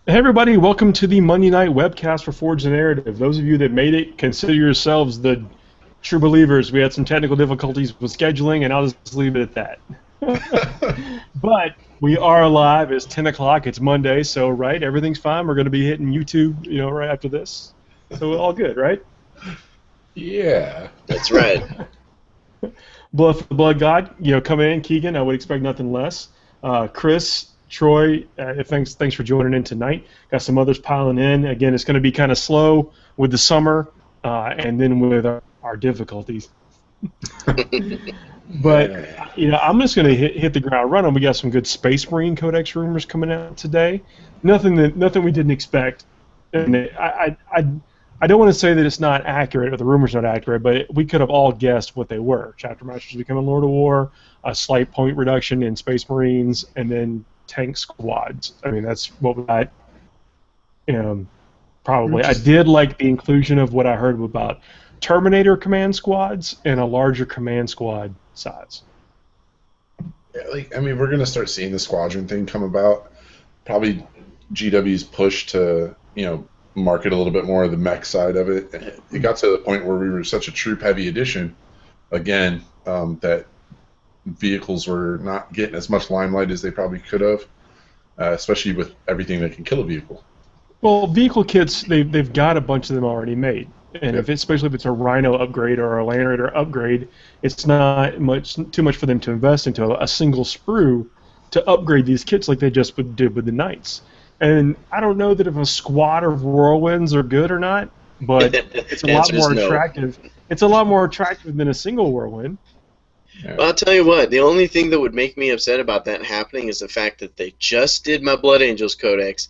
Hey everybody, welcome to the Monday night webcast for Forge the Narrative. Those of you that made it, consider yourselves the true believers. We had some technical difficulties with scheduling, and I'll just leave it at that. But we are live. It's 10 o'clock. It's Monday, so right, everything's fine. We're going to be hitting YouTube, right after this. So all good, right? Yeah. That's right. Blood for the Blood God, coming in. Keegan, I would expect nothing less. Chris, Troy, thanks for joining in tonight. Got some others piling in. Again, it's going to be kind of slow with the summer, and then with our difficulties. But I'm just going to hit the ground running. We got some good Space Marine Codex rumors coming out today. Nothing we didn't expect. And I don't want to say that it's not accurate or the rumor's not accurate, but we could have all guessed what they were. Chapter Masters becoming Lord of War, a slight point reduction in Space Marines, and then tank squads. I mean, that's what we got. Probably. I did like the inclusion of what I heard about Terminator command squads and a larger command squad size. Yeah, we're going to start seeing the squadron thing come about. Probably GW's push to, market a little bit more of the mech side of it. It got to the point where we were such a troop-heavy edition, again, that vehicles were not getting as much limelight as they probably could have, especially with everything that can kill a vehicle. Well, vehicle kits, they've got a bunch of them already made. And especially if it's a Rhino upgrade or a Land Raider upgrade, it's not too much for them to invest into a single sprue to upgrade these kits like they just did with the Knights. And I don't know that if a squad of Whirlwinds are good or not, but it's a lot more attractive. No. It's a lot more attractive than a single Whirlwind. Yeah. Well, I'll tell you what, the only thing that would make me upset about that happening is the fact that they just did my Blood Angels Codex,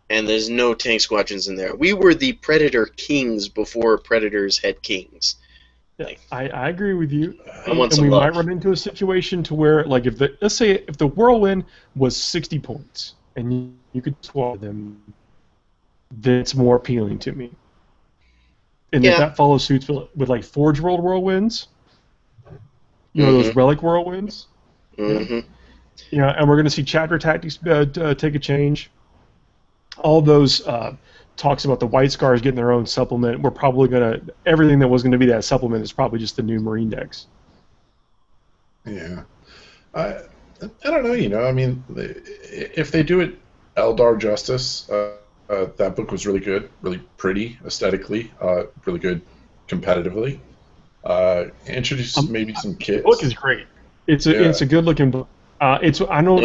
and there's no tank squadrons in there. We were the Predator kings before Predators had kings. Yeah, I agree with you. I want some we love. Might run into a situation to where, like, let's say if the Whirlwind was 60 points and you could swap them, then it's more appealing to me. And if that follows suit with like Forge World Whirlwinds, those Relic Whirlwinds, and we're going to see chapter tactics take a change. All those talks about the White Scars getting their own supplement, we're probably going to, everything that was going to be that supplement is probably just the new Marine decks. Yeah. I don't know, if they do it Eldar justice, that book was really good, really pretty aesthetically, really good competitively. Introduce maybe some kits. The book is great. It's a good looking book. I don't know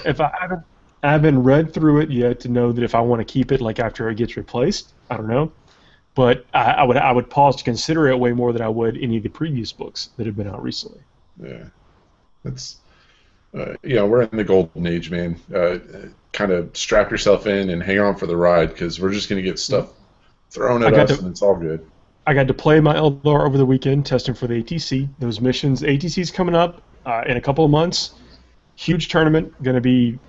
if I haven't read through it yet to know that if I want to keep it like after it gets replaced. I don't know, but I would pause to consider it way more than I would any of the previous books that have been out recently. Yeah, that's we're in the golden age, man. Kind of strap yourself in and hang on for the ride because we're just going to get stuff thrown at us and it's all good. I got to play my Eldar over the weekend, testing for the ATC. Those missions, ATC's coming up in a couple of months. Huge tournament, going to be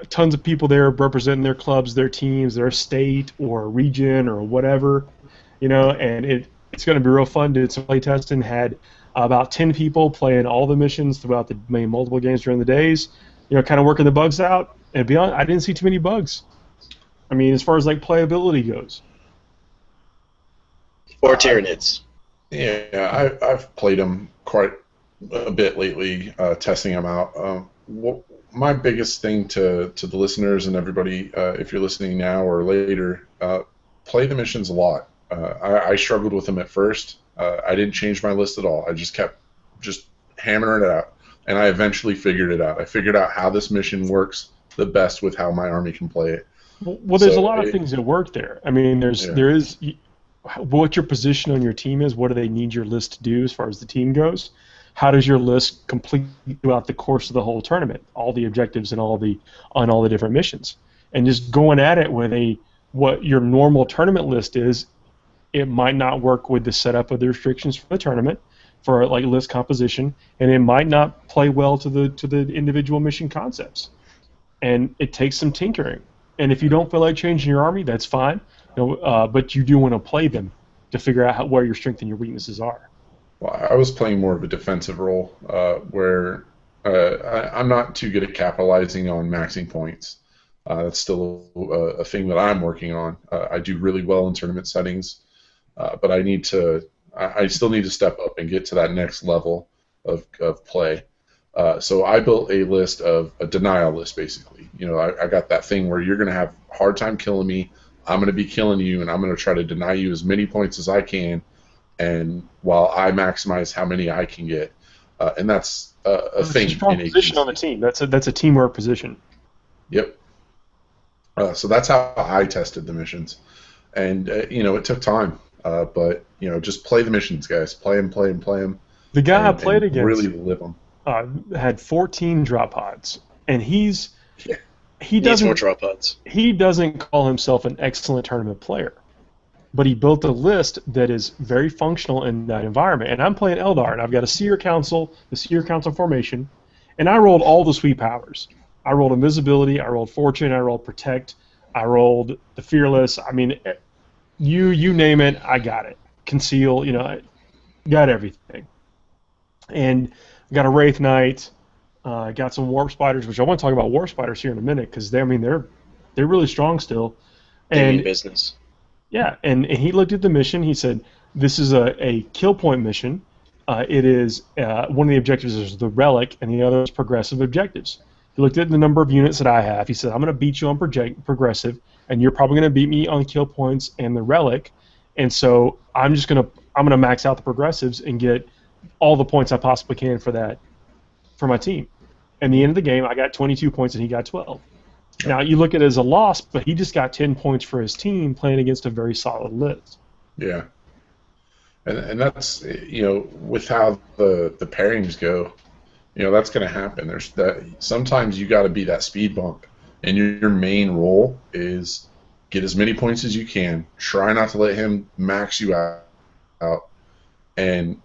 tons of people there representing their clubs, their teams, their state or region or whatever, and it's going to be real fun. Did some play testing, had about 10 people playing all the missions throughout the main multiple games during the days, kind of working the bugs out. And beyond, I didn't see too many bugs. I mean, as far as like playability goes. Or Tyranids. Yeah, I've played them quite a bit lately, testing them out. My biggest thing to the listeners and everybody, if you're listening now or later, play the missions a lot. I struggled with them at first. I didn't change my list at all. I just kept hammering it out, and I eventually figured it out. I figured out how this mission works the best with how my army can play it. Well, there's a lot of things that work there. I mean, there is what your position on your team is. What do they need your list to do as far as the team goes? How does your list complete throughout the course of the whole tournament? All the objectives and all the different missions, and just going at it with what your normal tournament list is. It might not work with the setup of the restrictions for the tournament, for like list composition, and it might not play well to the individual mission concepts. And it takes some tinkering. And if you don't feel like changing your army, that's fine. But you do want to play them to figure out where your strengths and your weaknesses are. Well, I was playing more of a defensive role where I'm not too good at capitalizing on maxing points. That's still a thing that I'm working on. I do really well in tournament settings, but I still need to step up and get to that next level of play. So I built a list of a denial list, basically. I got that thing where you're going to have a hard time killing me. I'm going to be killing you, and I'm going to try to deny you as many points as I can, and while I maximize how many I can get. And that's a thing. It's a strong position on the team. That's a teamwork position. Yep. So that's how I tested the missions, and it took time, but just play the missions, guys. Play them. The guy I played against really live them. Had 14 drop pods, and he needs doesn't more drop pods. He doesn't call himself an excellent tournament player, but he built a list that is very functional in that environment. And I'm playing Eldar, and I've got a Seer Council, the Seer Council formation, and I rolled all the sweep powers. I rolled Invisibility, I rolled Fortune, I rolled Protect, I rolled the Fearless. I mean, you name it, I got it. Conceal, I got everything. And I got a Wraith Knight, got some Warp Spiders, which I want to talk about Warp Spiders here in a minute because they're really strong still. They mean business. Yeah, and he looked at the mission. He said, "This is a kill point mission. It is one of the objectives is the relic, and the other is progressive objectives." He looked at the number of units that I have. He said, "I'm going to beat you on progressive, and you're probably going to beat me on kill points and the relic, and so I'm going to max out the progressives and get all the points I possibly can for my team." And the end of the game, I got 22 points and he got 12. Now you look at it as a loss, but he just got 10 points for his team playing against a very solid list. Yeah, and that's with how the pairings go. That's going to happen. There's that. Sometimes you got to be that speed bump, and your main role is get as many points as you can. Try not to let him max you out, and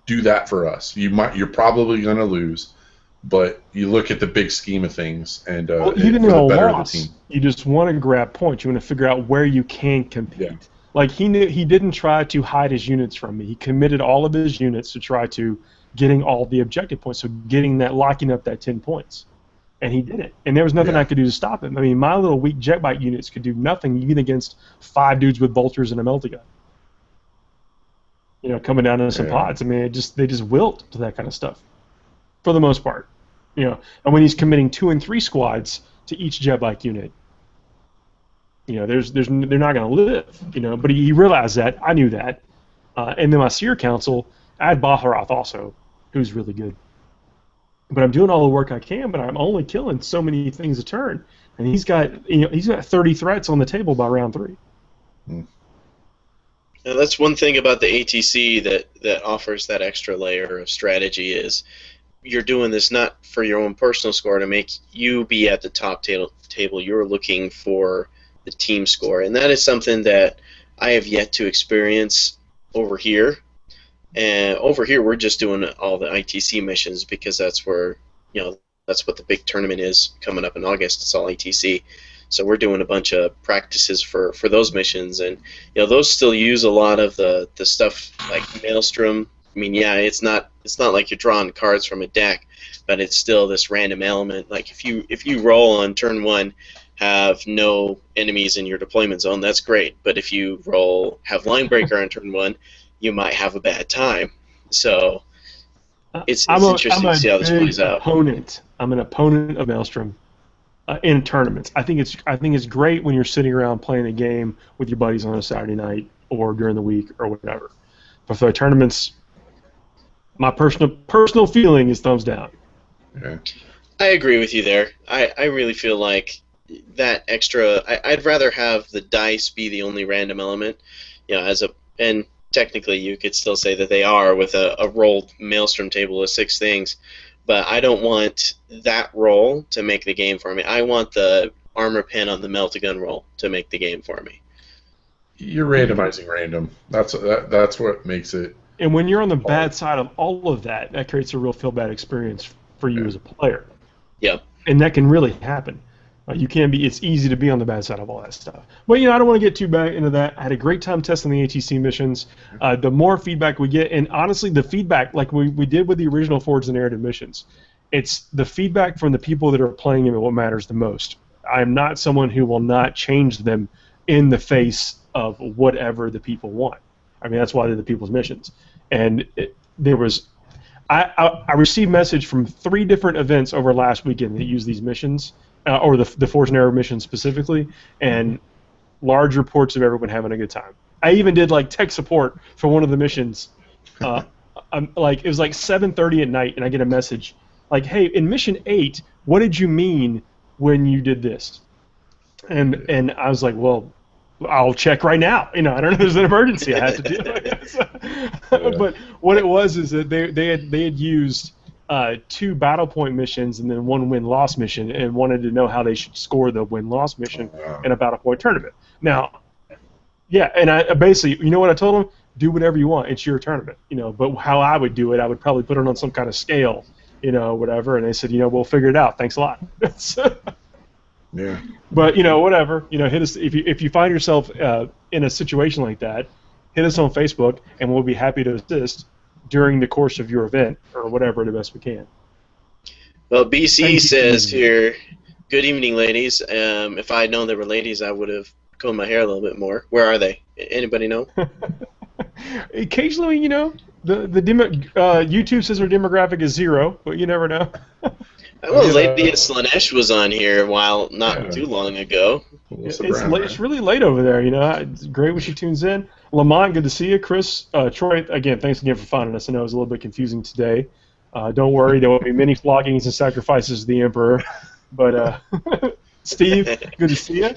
do that for us. You're probably going to lose, but you look at the big scheme of things, and even in a loss, you just want to grab points. You want to figure out where you can compete. Yeah. Like he didn't try to hide his units from me. He committed all of his units to try to getting all the objective points, so locking up that 10 points. And he did it. And there was nothing I could do to stop him. I mean, my little weak jet bike units could do nothing even against 5 dudes with bolters and a melta gun. Coming down into some pods. I mean, they just wilt to that kind of stuff, for the most part. And when he's committing 2 and 3 squads to each jet bike unit, they're not going to live. But he realized that. I knew that. And then my Seer Council, I had Baharoth also, who's really good. But I'm doing all the work I can, but I'm only killing so many things a turn. And he's got 30 threats on the table by round 3. Now that's one thing about the ATC that offers that extra layer of strategy is you're doing this not for your own personal score to make you be at the top table. You're looking for the team score, and that is something that I have yet to experience over here. And over here, we're just doing all the ITC missions because that's where that's what the big tournament is coming up in August. It's all ITC. So we're doing a bunch of practices for those missions, and those still use a lot of the stuff like Maelstrom. I mean, yeah, it's not like you're drawing cards from a deck, but it's still this random element. Like if you roll on turn 1, have no enemies in your deployment zone, that's great. But if you have line breaker on turn 1, you might have a bad time. So it's interesting to see how this plays out. I'm an opponent of Maelstrom in tournaments. I think it's great when you're sitting around playing a game with your buddies on a Saturday night or during the week or whatever. But for the tournaments, my personal feeling is thumbs down. Yeah. I agree with you there. I really feel like that extra. I'd rather have the dice be the only random element. And technically you could still say that they are with a rolled Maelstrom table of 6 things, but I don't want that roll to make the game for me. I want the armor pin on the Meltagun roll to make the game for me. You're randomizing random. That's what makes it. And when you're on the bad side of all of that, that creates a real feel-bad experience for you as a player. Yep. And that can really happen. It's easy to be on the bad side of all that stuff. But I don't want to get too back into that. I had a great time testing the ATC missions. The more feedback we get, and honestly, the feedback, like we did with the original Forge the Narrative missions, it's the feedback from the people that are playing them and what matters the most. I'm not someone who will not change them in the face of whatever the people want. I mean, that's why they're the people's missions. And I received message from 3 different events over last weekend that use these missions, or the Forge and Arrow mission specifically, and large reports of everyone having a good time. I even did like tech support for one of the missions. It was like 7:30 at night, and I get a message like, "Hey, in mission 8, what did you mean when you did this?" And I was like, "Well, I'll check right now. I don't know. There's an emergency. I have to do it." But what it was is that they had used 2 battle point missions and then 1 win-loss mission, and wanted to know how they should score the win-loss mission in a battle point tournament. Now, yeah, and I basically, what I told them? Do whatever you want. It's your tournament, But how I would do it, I would probably put it on some kind of scale, whatever. And they said, we'll figure it out. Thanks a lot. Yeah. But whatever. Hit us if you find yourself in a situation like that. Hit us on Facebook, and we'll be happy to assist during the course of your event or whatever the best we can. Well, BC says here, "Good evening, ladies. If I had known there were ladies, I would have combed my hair a little bit more. Where are they? Anybody know?" Occasionally, YouTube says our demographic is 0, but you never know. Well, Lady Slanesh was on here not too long ago. It's really late over there, It's great when she tunes in. Lamont, good to see you. Chris, Troy, again, thanks again for finding us. I know it was a little bit confusing today. Don't worry, there will be many floggings and sacrifices to the Emperor. But Steve, good to see you.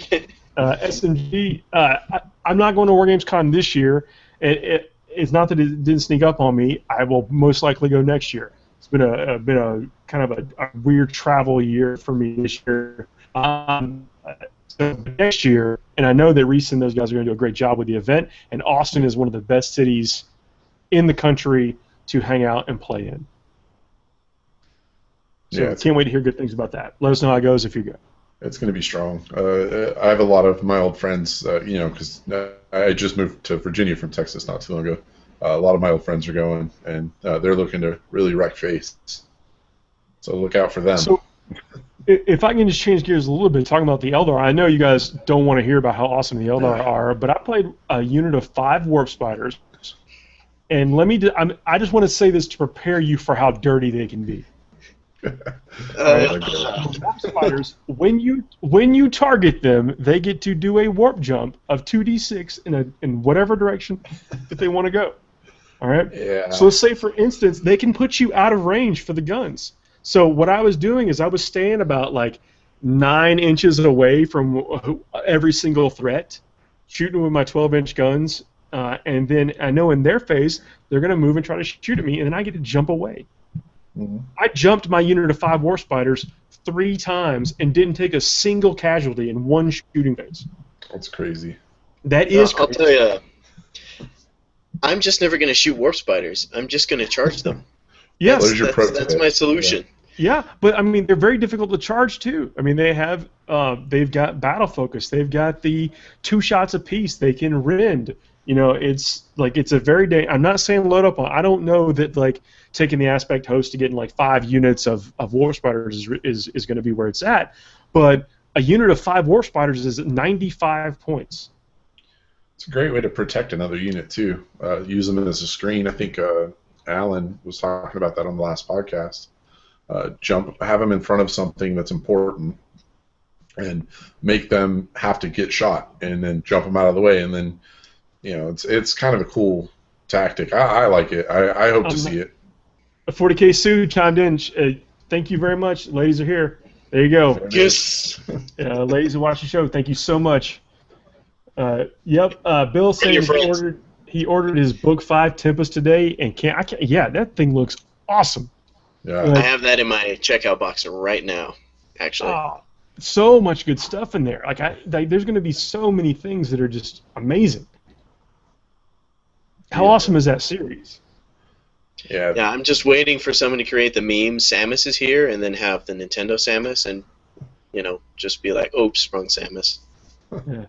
SMG, I'm not going to War Games Con this year. It's not that it didn't sneak up on me. I will most likely go next year. It's been a kind of a weird travel year for me this year. So next year, and I know that Reese and those guys are going to do a great job with the event, and Austin is one of the best cities in the country to hang out and play in. So can't wait to hear good things about that. Let us know how it goes if you go. It's going to be strong. I have a lot of my old friends, because I just moved to Virginia from Texas not too long ago. A lot of my old friends are going, and they're looking to really wreck face. So look out for them. So, if I can just change gears a little bit, talking about the Eldar, I know you guys don't want to hear about how awesome the Eldar are, but I played a unit of 5 Warp Spiders, and I just want to say this to prepare you for how dirty they can be. Warp Spiders, when you target them, they get to do a warp jump of 2d6 in whatever direction that they want to go. All right. Yeah. So let's say, for instance, they can put you out of range for the guns. So what I was doing is I was staying about like 9 inches away from every single threat, shooting with my 12-inch guns, and then I know in their face they're going to move and try to shoot at me, and then I get to jump away. Mm-hmm. I jumped my unit of 5 War Spiders 3 times and didn't take a single casualty in 1 shooting phase. That's crazy. That is crazy. I'll tell you, I'm just never going to shoot Warp Spiders. I'm just going to charge them. Yes, that's my solution. Yeah, but I mean, they're very difficult to charge too. I mean, they've got battle focus. They've got the 2 shots apiece. They can rend. It's a very I'm not saying load up on. I don't know that like taking the aspect host to getting like 5 units of Warp Spiders is going to be where it's at. But a unit of 5 Warp Spiders is 95 points. It's a great way to protect another unit too. Use them as a screen. I think Alan was talking about that on the last podcast. Have them in front of something that's important, and make them have to get shot, and then jump them out of the way, and then it's kind of a cool tactic. I like it. I hope to see it. 40K Sue chimed in. Thank you very much. Ladies are here. There you go. Yes. Ladies who watch the show, thank you so much. Yep. Bill saying he ordered his Book 5 Tempest today, and yeah, that thing looks awesome. Yeah. I have that in my checkout box right now, actually. So much good stuff in there. There's going to be so many things that are just amazing. How awesome is that series? Yeah. Yeah, I'm just waiting for someone to create the meme Samus is here, and then have the Nintendo Samus, and just be like, "Oops, sprung Samus." Yeah.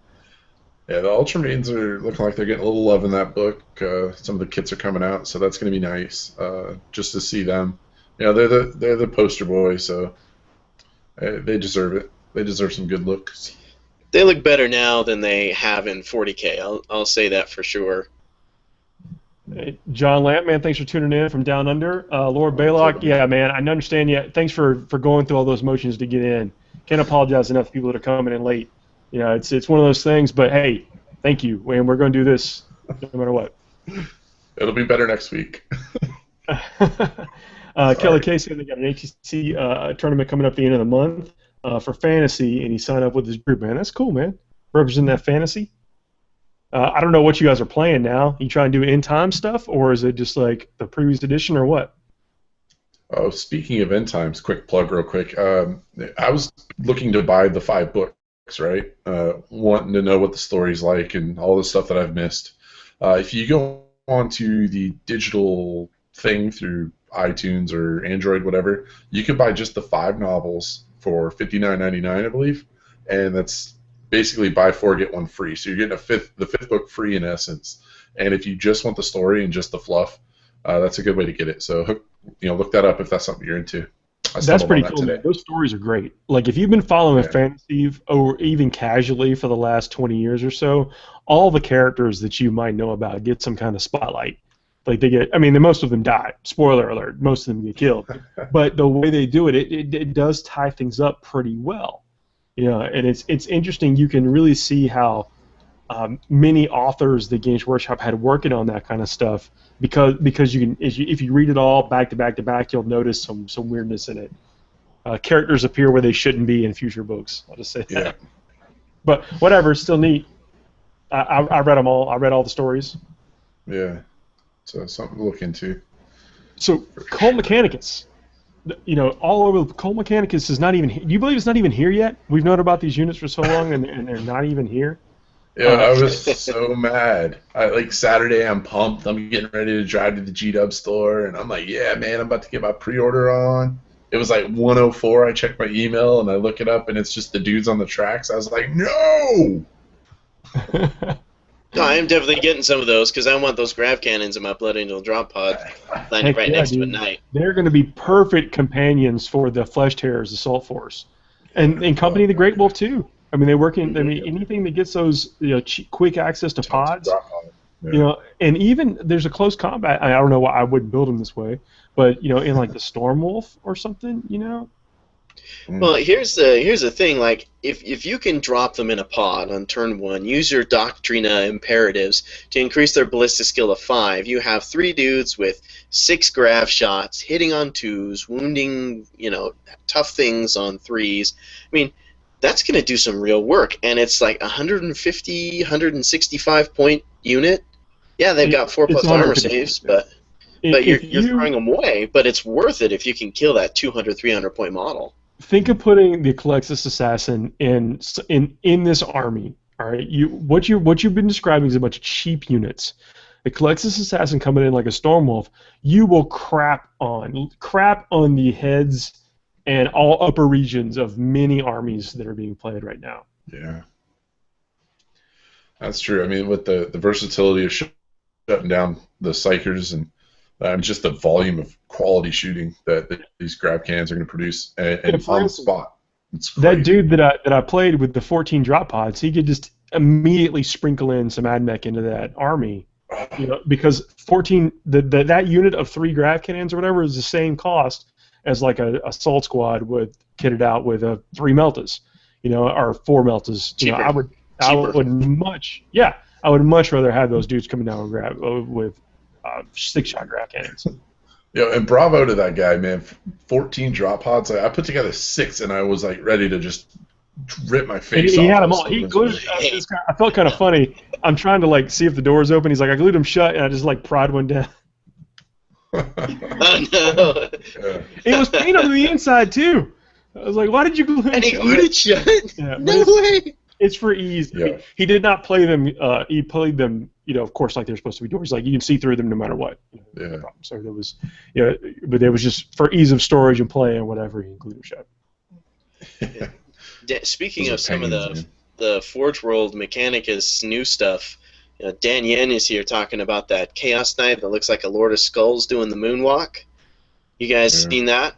Yeah, the Ultramarines are looking like they're getting a little love in that book. Some of the kits are coming out, so that's going to be nice just to see them. They're the poster boy, so they deserve it. They deserve some good looks. They look better now than they have in 40K. I'll say that for sure. Hey, John Lamp, man, thanks for tuning in from down under. Lord Baylock, yeah, man, I understand you. Thanks for going through all those motions to get in. Can't apologize enough to people that are coming in late. You know, it's one of those things, but hey, thank you, and we're going to do this no matter what. It'll be better next week. Kelly Casey, they got an ATC tournament coming up at the end of the month for fantasy, and he signed up with his group, man. That's cool, man. Representing that fantasy. I don't know what you guys are playing now. You trying to do end time stuff, or is it just like the previous edition, or what? Oh, speaking of end times, quick plug real quick. I was looking to buy the 5 books, right? Wanting to know what the story's like and all the stuff that I've missed. If you go onto the digital thing through iTunes or Android, whatever, you can buy just the 5 novels for $59.99, I believe, and that's basically buy 4 get 1 free. So you're getting the fifth book free in essence. And if you just want the story and just the fluff, that's a good way to get it. So look that up if that's something you're into. That's pretty cool. Man. Those stories are great. Like if you've been following fantasy or even casually for the last 20 years or so, all the characters that you might know about get some kind of spotlight. Like most of them die. Spoiler alert, most of them get killed. But the way they do it, it does tie things up pretty well. And it's interesting. You can really see how many authors the Games Workshop had working on that kind of stuff because you can if you read it all back to back to back, you'll notice some weirdness in it. Characters appear where they shouldn't be in future books. I'll just say that. Yeah. But whatever, it's still neat. I read them all. I read all the stories. Yeah. So something to look into. So Cole Mechanicus. All over. Cole Mechanicus is not even. Do you believe it's not even here yet? We've known about these units for so long, and they're not even here. Yeah, I was so mad. Saturday, I'm pumped. I'm getting ready to drive to the G-Dub store, and I'm like, yeah, man, I'm about to get my pre-order on. It was like 1:04. I checked my email, and I look it up, and it's just the dudes on the tracks. I was like, no! No, I am definitely getting some of those because I want those grav cannons in my Blood Angel drop pod landing right next to it at night. They're going to be perfect companions for the Flesh Terrors Assault Force, and Company of the Great Wolf too. They work in. Anything that gets those quick access to pods. And even there's a close combat. I don't know why I wouldn't build them this way, but in like the Storm Wolf or something, Well, here's the thing. Like, if you can drop them in a pod on turn 1, use your Doctrina imperatives to increase their ballistic skill to 5. You have 3 dudes with 6 grav shots, hitting on 2s, wounding tough things on 3s. That's going to do some real work, and it's like 150, 165 point unit. Yeah, they've got 4+ armor saves, but you're throwing them away. But it's worth it if you can kill that 200, 300 point model. Think of putting the Exclusivity Assassin in this army. All right, what you've been describing is a bunch of cheap units. The Exclusivity Assassin coming in like a Stormwolf, you will crap on the heads and all upper regions of many armies that are being played right now. Yeah, that's true. With the versatility of shutting down the Psychers and just the volume of quality shooting that these grab cannons are going to produce, and on the spot. That dude that I played with the 14 drop pods, he could just immediately sprinkle in some AdMech into that army. Because 14 that unit of 3 grav cannons or whatever is the same cost as like a assault squad kitted out with 3 Meltas, or 4 Meltas. I would much rather have those dudes coming down with 6-shot grav cannons. And bravo to that guy, man. 14 drop pods. I put together 6, and I was like ready to just rip my face off. He had them all. He glued. I felt kind of funny. I'm trying to see if the door's open. He's like, I glued them shut, and I just pried one down. Oh no! Yeah. It was paint on the inside too. I was like, why did you glue it? And he glued it shut? Yeah, no way! It's for ease. Yeah. He did not play them. He played them, of course, like they're supposed to be doors. Like you can see through them no matter what. Yeah. So there was, but it was just for ease of storage and play and whatever. He glued them shut. Speaking of some of the Forge World Mechanicus new stuff, Dan Yen is here talking about that Chaos Knight that looks like a Lord of Skulls doing the moonwalk. You guys seen that?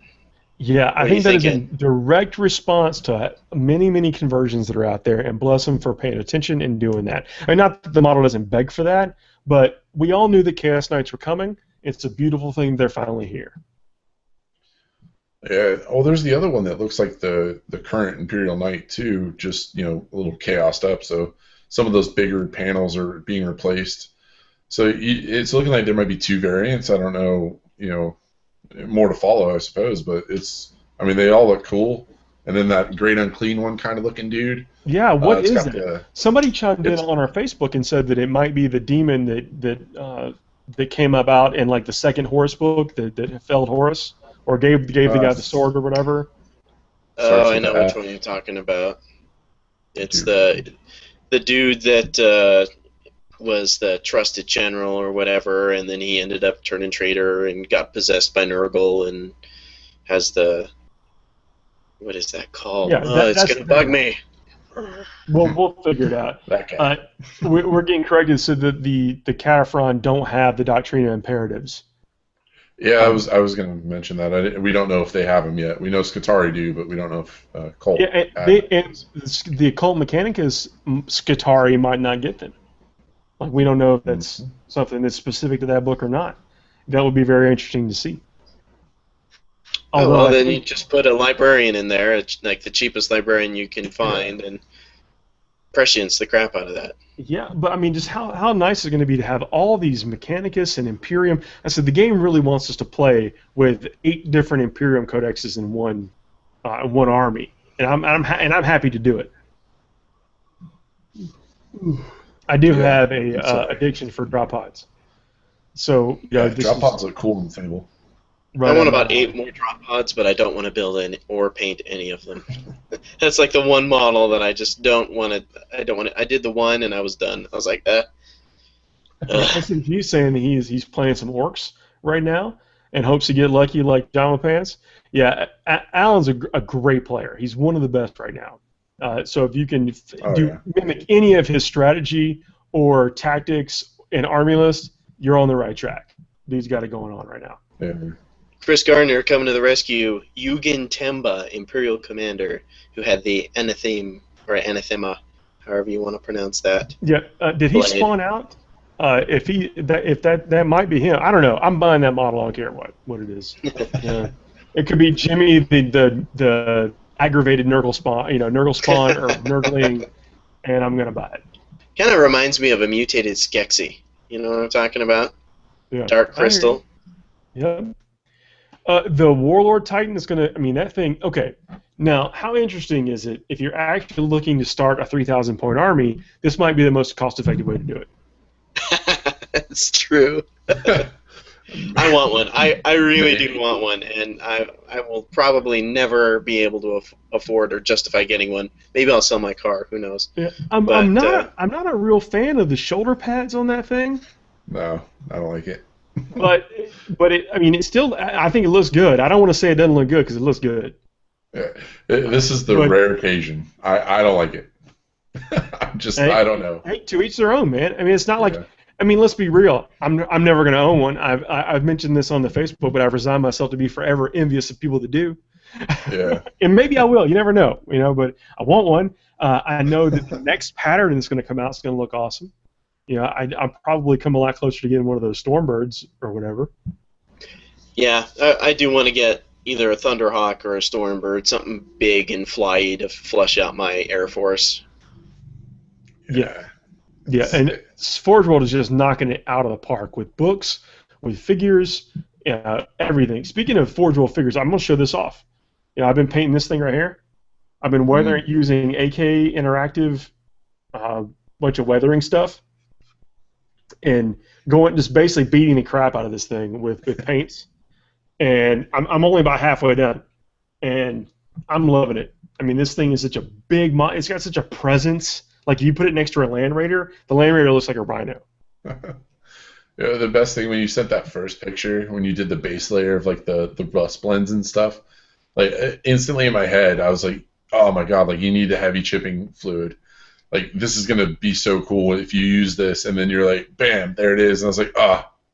Yeah, I What are think you that is thinking? in direct response to many, many conversions that are out there, and bless them for paying attention and doing that. I mean, not that the model doesn't beg for that, but we all knew that Chaos Knights were coming. It's a beautiful thing they're finally here. Yeah. Oh, there's the other one that looks like the current Imperial Knight too, just a little chaosed up. So some of those bigger panels are being replaced. So it's looking like there might be two variants. I don't know, more to follow, I suppose. But I mean, they all look cool. And then that Great Unclean one kind of looking dude. Yeah, what It's is got that? Somebody chimed in on our Facebook and said that it might be the demon that came about in like the second Horus book that felled Horus or gave the guy the sword or whatever. Oh, starts I with know the which F. one you're talking about. It's Dude. the dude that was the trusted general or whatever, and then he ended up turning traitor and got possessed by Nurgle and has what is that called? Yeah, Oh, it's that's gonna the bug one. me. We'll figure it out. That guy. We're getting corrected so that the Cataphren don't have the Doctrina Imperatives. Yeah, I was going to mention that. We don't know if they have them yet. We know Skitarii do, but we don't know if Colt. Yeah, and the Occult Mechanicus Skitarii might not get them. Like, we don't know if that's something that's specific to that book or not. That would be very interesting to see. Oh, well, then you just put a librarian in there, like the cheapest librarian you can find, and prescience the crap out of that. Yeah, but I mean, just how nice is it going to be to have all these Mechanicus and Imperium? I said the game really wants us to play with 8 different Imperium codexes in one army, and I'm happy to do it. I do have a addiction for drop pods, so drop pods look cool in the Fable. I want about 8 more drop pods, but I don't want to build or paint any of them. That's like the one model that I just don't want to. I don't want to. I did the one and I was done. I was like, I see you saying that he's playing some orcs right now and hopes to get lucky like Jama Pants. Yeah, Alan's a great player. He's one of the best right now. So if you can mimic any of his strategy or tactics and army list, you're on the right track. Dude's got it going on right now. Yeah. Chris Gardner coming to the rescue. Yugen Temba, Imperial Commander, who had the anathema, however you want to pronounce that. Yeah. Did he spawn out? If that might be him. I don't know. I'm buying that model. I don't care what it is. Yeah. It could be Jimmy, the aggravated Nurgle spawn, Nurgle spawn or Nurgling, and I'm gonna buy it. Kind of reminds me of a mutated Skeksis. You know what I'm talking about? Yeah. Dark Crystal. Yeah. The Warlord Titan is going to, I mean, that thing, okay. Now, how interesting is it if you're actually looking to start a 3,000 point army, this might be the most cost-effective way to do it. That's true. I want one. I really do want one, and I will probably never be able to afford or justify getting one. Maybe I'll sell my car. Who knows? Yeah, I'm not a real fan of the shoulder pads on that thing. No, I don't like it. but it's still. I think it looks good. I don't want to say it doesn't look good because it looks good. Yeah, this is the rare occasion. I don't like it. I don't know. Hey, to each their own, man. I mean, it's not like. I mean, let's be real. I'm never going to own one. I've mentioned this on the Facebook, but I've resigned myself to be forever envious of people that do. Yeah. And maybe I will. You never know. But I want one. I know that the next pattern that's going to come out is going to look awesome. I'll probably come a lot closer to getting one of those Stormbirds or whatever. Yeah, I do want to get either a Thunderhawk or a Stormbird, something big and flyy to flush out my Air Force. Yeah. Yeah, and Forge World is just knocking it out of the park with books, with figures, everything. Speaking of Forge World figures, I'm going to show this off. I've been painting this thing right here. I've been weathering using AK Interactive, bunch of weathering stuff, and just basically beating the crap out of this thing with paints. And I'm only about halfway done, and I'm loving it. I mean, this thing is such a big it's got such a presence. Like, if you put it next to a Land Raider, the Land Raider looks like a Rhino. The best thing when you sent that first picture, when you did the base layer of like the rust blends and stuff, like instantly in my head, I was like, oh my god, like you need the heavy chipping fluid. Like, this is gonna be so cool if you use this, and then you're like, bam, there it is, and I was like,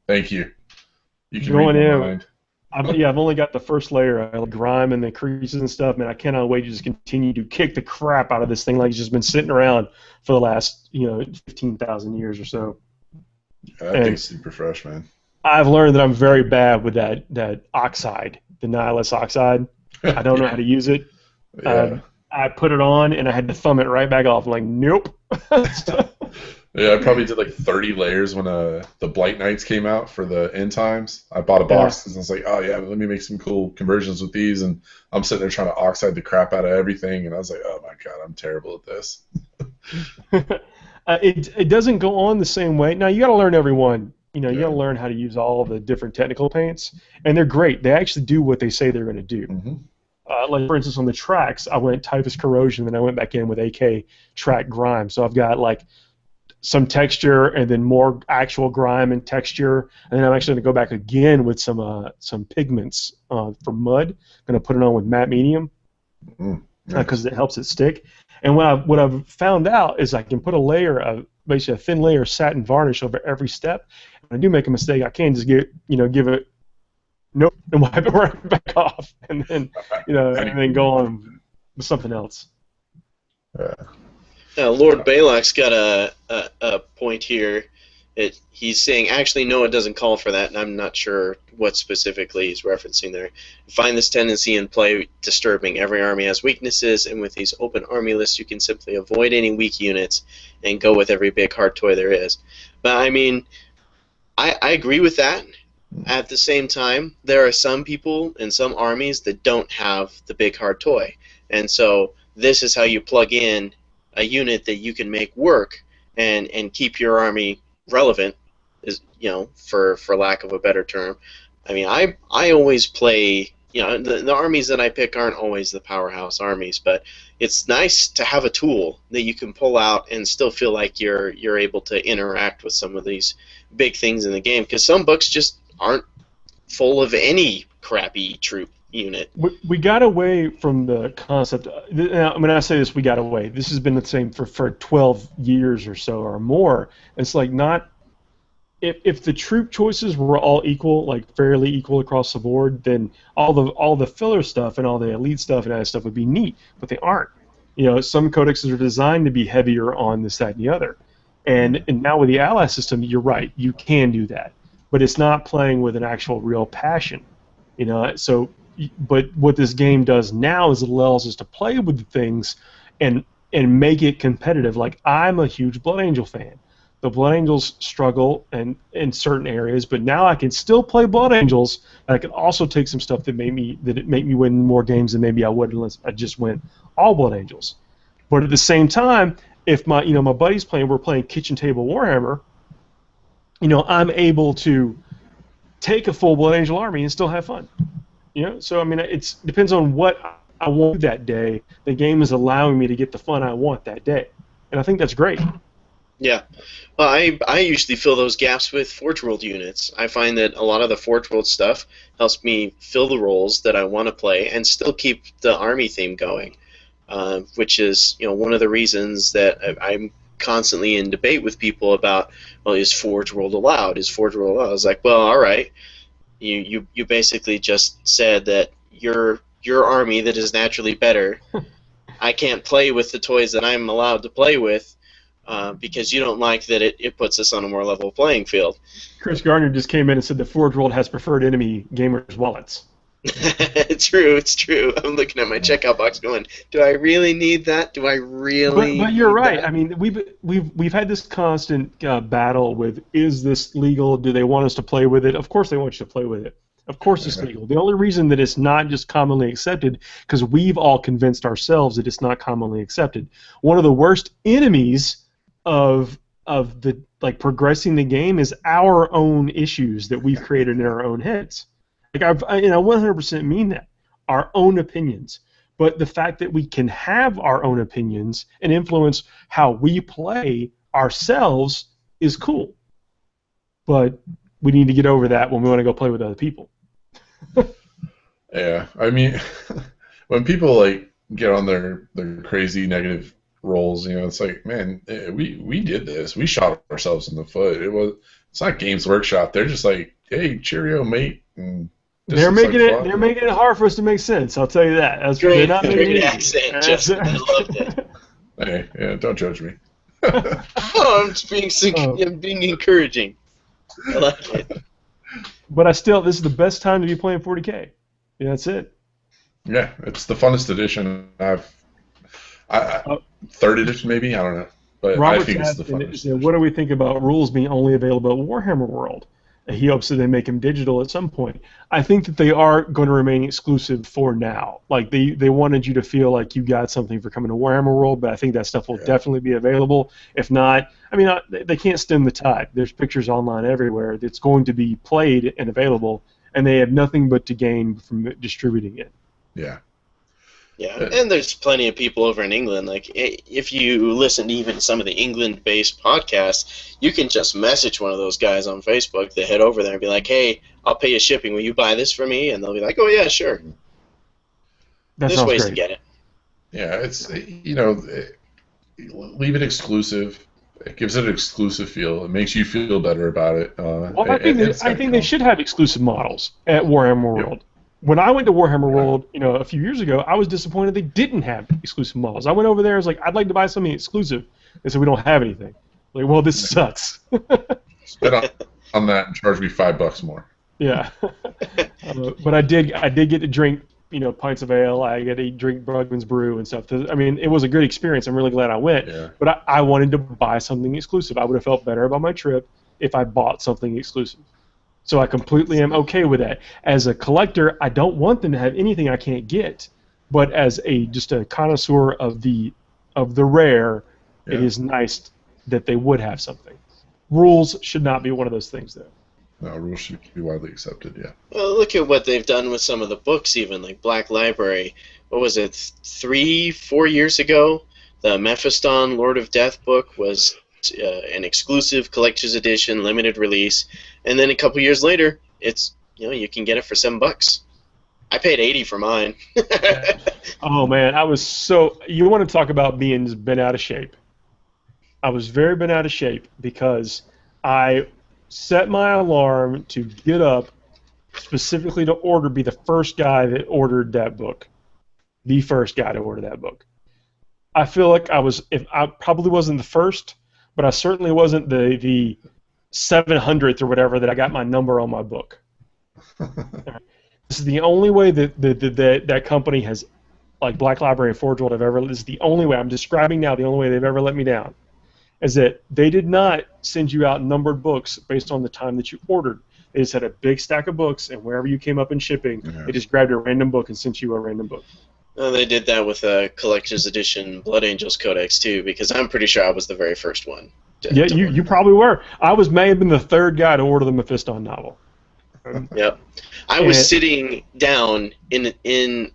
thank you. You can read my mind. I've only got the first layer. I like grime and the creases and stuff, man. I cannot wait to just continue to kick the crap out of this thing like it's just been sitting around for the last 15,000 years or so. Yeah, that thing's super fresh, man. I've learned that I'm very bad with that oxide, the Nihilus oxide. I don't know how to use it. Yeah. I put it on and I had to thumb it right back off. I'm like, nope. Yeah, I probably did like 30 layers when the Blight Knights came out for the end times. I bought a box and I was like, oh yeah, let me make some cool conversions with these, and I'm sitting there trying to oxide the crap out of everything, and I was like, oh my god, I'm terrible at this. It doesn't go on the same way. Now you got to learn every one. You got to learn how to use all the different technical paints, and they're great. They actually do what they say they're going to do. Mm-hmm. Like for instance, on the tracks, I went Typhus Corrosion, then I went back in with AK Track Grime. So I've got like some texture and then more actual grime and texture, and then I'm actually going to go back again with some pigments for mud. I'm going to put it on with matte medium because it helps it stick. And what I've found out is I can put a layer of basically a thin layer of satin varnish over every step. When I do make a mistake, I can just give it nope and wipe it right back off, and then and then go on with something else. Lord Balak's got a point here. He's saying, actually, no, it doesn't call for that, and I'm not sure what specifically he's referencing there. I find this tendency in play disturbing. Every army has weaknesses, and with these open army lists, you can simply avoid any weak units and go with every big hard toy there is. But, I mean, I agree with that. At the same time, there are some people in some armies that don't have the big hard toy, and so this is how you plug in a unit that you can make work and keep your army relevant, is for lack of a better term. I mean, I always play. The armies that I pick aren't always the powerhouse armies, but it's nice to have a tool that you can pull out and still feel like you're able to interact with some of these big things in the game, because some books just aren't full of any crappy troop unit. We got away from the concept. When I say this, we got away. This has been the same for 12 years or so or more. It's like not if the troop choices were all equal, like fairly equal across the board, then all the filler stuff and all the elite stuff and that stuff would be neat, but they aren't. Some codexes are designed to be heavier on this, that, and the other. And now with the ally system, you're right, you can do that, but it's not playing with an actual real passion. So. But what this game does now is it allows us to play with things and make it competitive. Like, I'm a huge Blood Angel fan. The Blood Angels struggle in certain areas, but now I can still play Blood Angels. And I can also take some stuff that make me win more games than maybe I would unless I just went all Blood Angels. But at the same time, if my buddy's playing, we're playing Kitchen Table Warhammer. I'm able to take a full Blood Angel army and still have fun. So I mean, it depends on what I want that day. The game is allowing me to get the fun I want that day, and I think that's great. Yeah, well, I usually fill those gaps with Forge World units. I find that a lot of the Forge World stuff helps me fill the roles that I want to play and still keep the army theme going, which is one of the reasons that I'm constantly in debate with people about, well, is Forge World allowed? Is Forge World allowed? I was like, well, all right. You basically just said that your army that is naturally better, I can't play with the toys that I'm allowed to play with because you don't like that it puts us on a more level playing field. Chris Gardner just came in and said the Forge World has preferred enemy gamers' wallets. It's true. I'm looking at my checkout box going, do I really need that? Do I really But you're right. That? I mean, we've had this constant battle with, is this legal? Do they want us to play with it? Of course they want you to play with it. Of course it's legal. The only reason that it's not just commonly accepted, because we've all convinced ourselves that it's not commonly accepted. One of the worst enemies of the progressing the game is our own issues that we've created in our own heads. Like I 100% mean that, our own opinions. But the fact that we can have our own opinions and influence how we play ourselves is cool. But we need to get over that when we want to go play with other people. Yeah, I mean, when people get on their crazy negative rolls, it's like, man, we did this. We shot ourselves in the foot. It's not Games Workshop. They're just like, hey, cheerio, mate, and They're making it hard for us to make sense. I'll tell you that. That's great. Not Great accent, Justin. I loved it. Hey, yeah, don't judge me. Oh, I'm being encouraging. I like it. But this is the best time to be playing 40K. Yeah, that's it. Yeah, it's the funnest edition. Third edition maybe, I don't know. But Robert I think it's the funnest. What do we think about rules being only available at Warhammer World? He hopes that they make them digital at some point. I think that they are going to remain exclusive for now. Like they wanted you to feel like you got something for coming to Warhammer World, but I think that stuff will definitely be available. If not, I mean, they can't stem the tide. There's pictures online everywhere. It's going to be played and available, and they have nothing but to gain from distributing it. Yeah. Yeah, and there's plenty of people over in England. Like, if you listen to even some of the England-based podcasts, you can just message one of those guys on Facebook to head over there and be like, "Hey, I'll pay you shipping. Will you buy this for me?" And they'll be like, "Oh yeah, sure." There's ways to get it. Yeah, it's leave it exclusive. It gives it an exclusive feel. It makes you feel better about it. Well, I think they should have exclusive models at Warhammer World. When I went to Warhammer World, a few years ago, I was disappointed they didn't have exclusive models. I went over there, I was like, I'd like to buy something exclusive. They said, we don't have anything. Like, well, this sucks. Spend on that and charge me $5 more. Yeah. But I did get to drink, pints of ale. I got to drink Brugman's brew and stuff. I mean, it was a good experience. I'm really glad I went. Yeah. But I wanted to buy something exclusive. I would have felt better about my trip if I bought something exclusive. So I completely am okay with that. As a collector, I don't want them to have anything I can't get. But as just a connoisseur of the rare, it is nice that they would have something. Rules should not be one of those things, though. No, rules should be widely accepted, yeah. Well, look at what they've done with some of the books, even, like Black Library. What was it, 3-4 years ago? The Mephiston Lord of Death book was an exclusive collector's edition, limited release, and then a couple years later, it's you can get it for $7. I paid $80 for mine. Oh man, I was so. You want to talk about being bent out of shape? I was very bent out of shape because I set my alarm to get up specifically to be the first guy that ordered that book, the first guy to order that book. I feel like if I probably wasn't the first, but I certainly wasn't the 700th or whatever that I got my number on my book. This is the only way that company has, like Black Library and Forge World have ever. This is the only way I'm describing now. The only way they've ever let me down is that they did not send you out numbered books based on the time that you ordered. They just had a big stack of books, and wherever you came up in shipping, they just grabbed a random book and sent you a random book. They did that with a collector's edition Blood Angels Codex too, because I'm pretty sure I was the very first one. You probably were. I may have been the third guy to order the Mephiston novel. Yep. I was sitting down in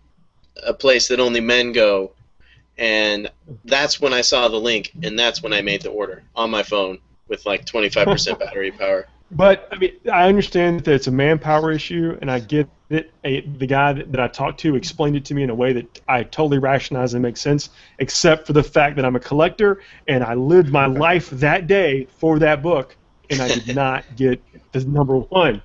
a place that only men go, and that's when I saw the link, and that's when I made the order on my phone with like 25% battery power. But I mean, I understand that it's a manpower issue, and I get it. The guy that I talked to explained it to me in a way that I totally rationalize and makes sense, except for the fact that I'm a collector, and I lived my life that day for that book, and I did not get the number one.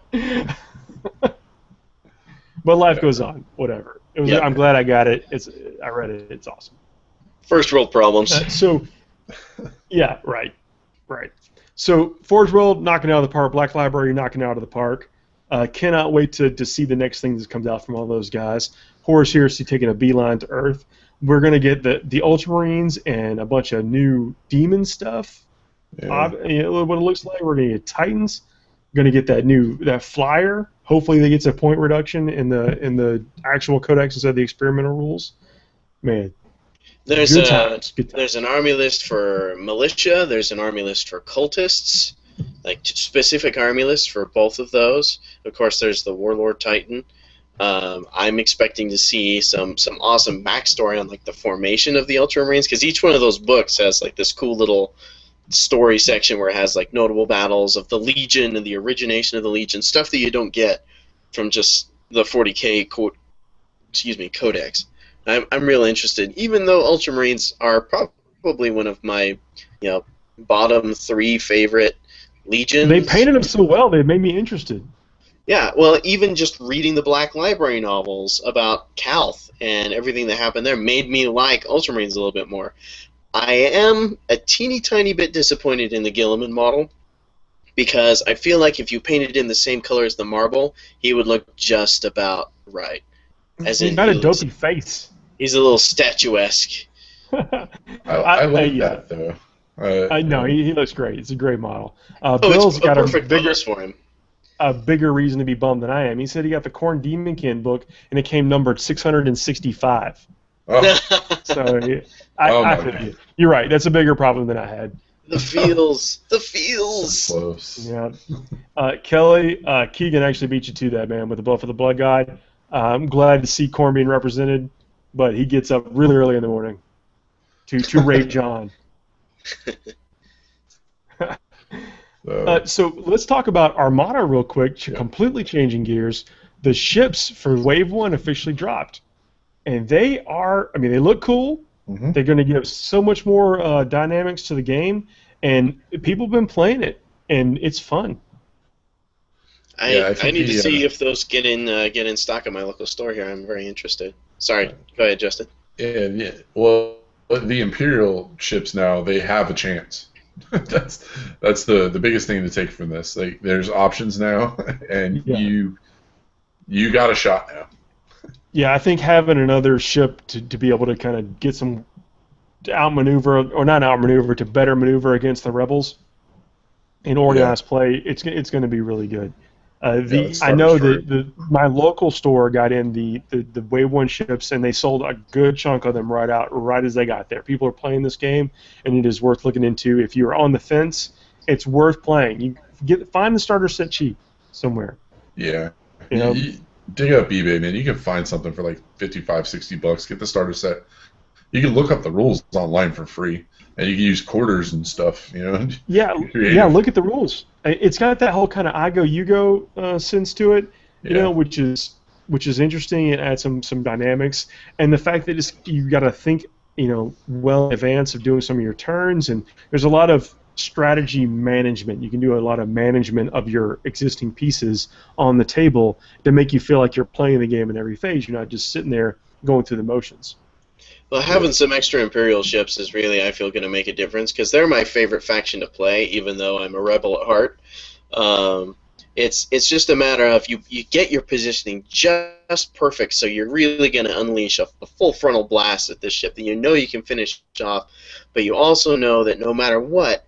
But life goes on. Whatever. I'm glad I got it. I read it. It's awesome. First world problems. Yeah, right. So Forge World knocking it out of the park. Black Library knocking it out of the park. Cannot wait to see the next thing that comes out from all those guys. Horus Heresy taking a beeline to Earth. We're going to get the Ultramarines and a bunch of new demon stuff. Yeah. What it looks like. We're going to get Titans. We're going to get that flyer. Hopefully they get a point reduction in the actual codex instead of the experimental rules. Man. There's an army list for militia. There's an army list for cultists, like specific army lists for both of those. Of course, there's the Warlord Titan. I'm expecting to see some awesome backstory on like the formation of the Ultramarines, because each one of those books has like this cool little story section where it has like notable battles of the Legion and the origination of the Legion, stuff that you don't get from just the 40K codex. I'm real interested, even though Ultramarines are probably one of my bottom 3 favorite legions. They painted them so well, they made me interested. Yeah, well, even just reading the Black Library novels about Calth and everything that happened there made me like Ultramarines a little bit more. I am a teeny tiny bit disappointed in the Gilliman model because I feel like if you painted him the same color as the marble, he would look just about right. As He's in, got a dopey face. he's a little statuesque. I like that though. I know he looks great. It's a great model. Oh, Bill's it's a got perfect bonus for him. a bigger reason to be bummed than I am. He said he got the Khorne Demonkin book and it came numbered 665. Oh, So I feel you. You're right. That's a bigger problem than I had. The feels. so close. Yeah. Kelly, Keegan actually beat you to that, man, with the Buff of the Blood God. I'm glad to see Khorne being represented, but he gets up really early in the morning to rage on. So let's talk about Armada real quick, completely changing gears. The ships for Wave 1 officially dropped. And they look cool. Mm-hmm. They're going to give so much more dynamics to the game, and people have been playing it, and it's fun. I need to see if those get in stock at my local store here. I'm very interested. Sorry, go ahead, Justin. Yeah. Well, the Imperial ships now, they have a chance. that's the biggest thing to take from this. Like, there's options now, and you got a shot now. Yeah, I think having another ship to be able to kind of get some outmaneuver, or not outmaneuver, to better maneuver against the rebels in organized play, it's going to be really good. I know that my local store got in the Wave 1 ships, and they sold a good chunk of them right as they got there. People are playing this game, and it is worth looking into. If you're on the fence, it's worth playing. Find the starter set cheap somewhere. Yeah. Dig up eBay, man. You can find something for like $55, $60. Get the starter set. You can look up the rules online for free, and you can use quarters and stuff. Yeah. Look at the rules. It's got that whole kind of I go you go sense to it. Which is interesting. It adds some dynamics, and the fact that you got to think well in advance of doing some of your turns, and there's a lot of strategy management. You can do a lot of management of your existing pieces on the table to make you feel like you're playing the game in every phase. You're not just sitting there going through the motions. Well, having some extra Imperial ships is really, I feel, going to make a difference because they're my favorite faction to play, even though I'm a rebel at heart. It's just a matter of you get your positioning just perfect, so you're really going to unleash a full frontal blast at this ship that you can finish off, but you also know that no matter what,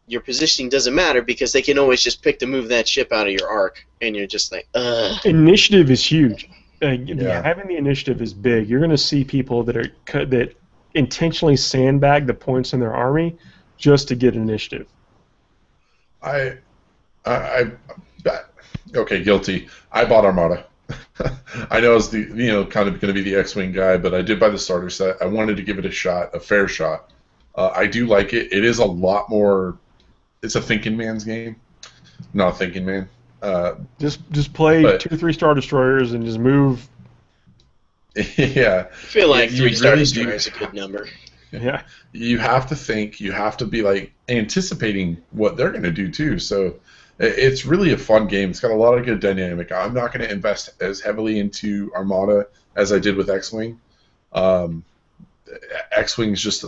your positioning doesn't matter because they can always just pick to move that ship out of your arc, and you're just like, ugh. Initiative is huge. Having the initiative is big. You're going to see people that intentionally sandbag the points in their army just to get initiative. Okay, guilty. I bought Armada. I know I was kind of going to be the X-Wing guy, but I did buy the starter set. I wanted to give it a fair shot. I do like it. It is a lot more. It's a thinking man's game, not a thinking man. Just play 2 or 3 Star Destroyers and just move. Yeah. I feel like 3 Star Destroyer is a good number. Yeah. You have to think. You have to be like anticipating what they're going to do too. So it's really a fun game. It's got a lot of good dynamic. I'm not going to invest as heavily into Armada as I did with X-Wing. X-Wing's just.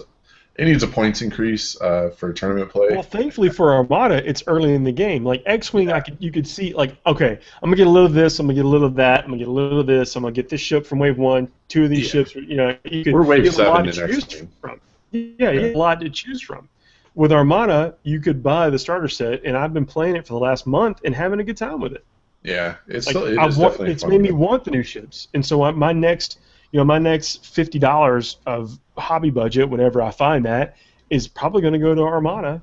It needs a points increase for tournament play. Well, thankfully for Armada, it's early in the game. Like X-Wing, you could see, like, okay, I'm gonna get a little of this, I'm gonna get a little of that, I'm gonna get a little of this, I'm gonna get this ship from Wave 1, 2 of these ships. We're Wave 7 in X-Wing. You have a lot to choose from. With Armada, you could buy the starter set, and I've been playing it for the last month and having a good time with it. Yeah, it's made me want the new ships, and so my next $50 of hobby budget, whenever I find that, is probably going to go to Armada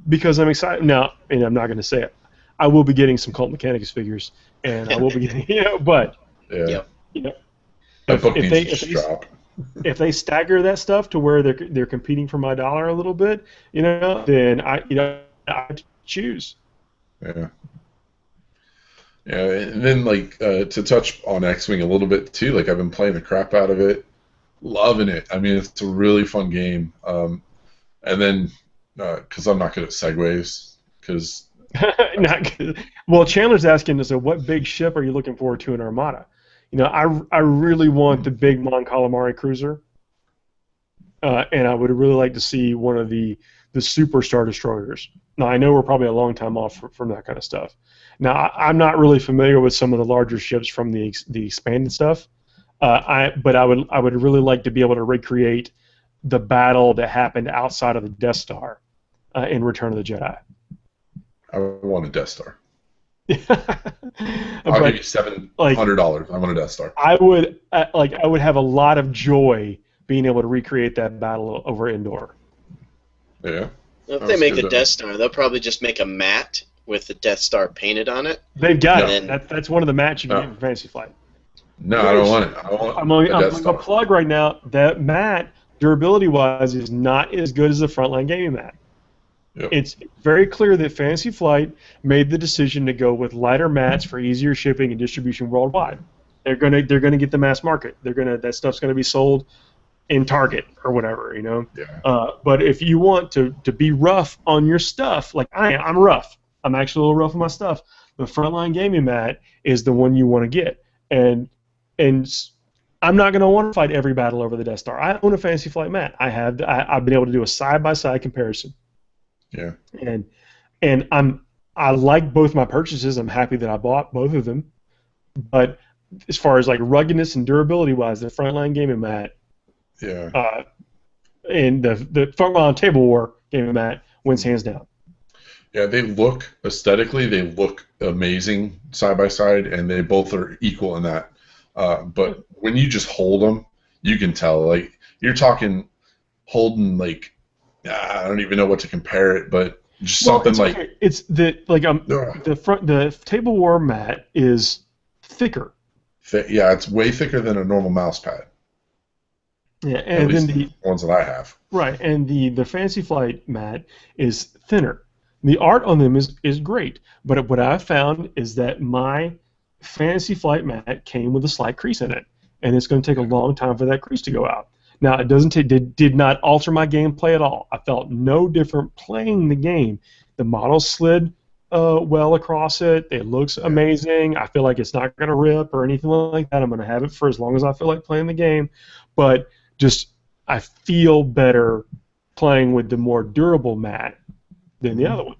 because I'm excited. Now, and I'm not going to say it. I will be getting some Cult Mechanicus figures, and I will be getting, but that book needs to drop. If they stagger that stuff to where they're competing for my dollar a little bit, then I choose. Yeah. Yeah, and then to touch on X-Wing a little bit too, I've been playing the crap out of it, loving it. I mean, it's a really fun game. And then because I'm not good at segues, because Not good. Well, Chandler's asking us, so what big ship are you looking forward to in Armada? You know, I really want the big Mon Calamari cruiser, and I would really like to see one of the super Star Destroyers. Now, I know we're probably a long time off from that kind of stuff. Now, I'm not really familiar with some of the larger ships from the expanded stuff. But I would really like to be able to recreate the battle that happened outside of the Death Star in Return of the Jedi. I want a Death Star. I'll give you $700. I want a Death Star. I would have a lot of joy being able to recreate that battle over Endor. Yeah. Well, if they make the Death Star, they'll probably just make a mat with the Death Star painted on it. They've got it. That's one of the mats you can get for Fantasy Flight. No, I don't want it. I'm going to plug right now. That mat, durability-wise, is not as good as the Frontline Gaming mat. Yep. It's very clear that Fantasy Flight made the decision to go with lighter mats for easier shipping and distribution worldwide. They're gonna get the mass market. That stuff's gonna be sold in Target or whatever, you know. Yeah. But if you want to be rough on your stuff, like I'm rough. I'm actually a little rough on my stuff. The Frontline Gaming mat is the one you want to get, and I'm not going to want to fight every battle over the Death Star. I own a Fantasy Flight mat. I've been able to do a side-by-side comparison. Yeah. And I like both my purchases. I'm happy that I bought both of them. But as far as like ruggedness and durability-wise, the Frontline Gaming mat, and the Frontline Table War Gaming mat wins hands down. Yeah, they look aesthetically, they look amazing side by side, and they both are equal in that. But when you just hold them, you can tell. Like you're talking holding like I don't even know what to compare it, but just something like it's the Table War mat is thicker. Yeah, it's way thicker than a normal mouse pad. Yeah, and then the ones that I have. Right, and the Fantasy Flight mat is thinner. The art on them is great, but what I've found is that my Fantasy Flight mat came with a slight crease in it, and it's going to take a long time for that crease to go out. Now, it did not alter my gameplay at all. I felt no different playing the game. The model slid well across it. It looks amazing. I feel like it's not going to rip or anything like that. I'm going to have it for as long as I feel like playing the game, but just I feel better playing with the more durable mat than the other one.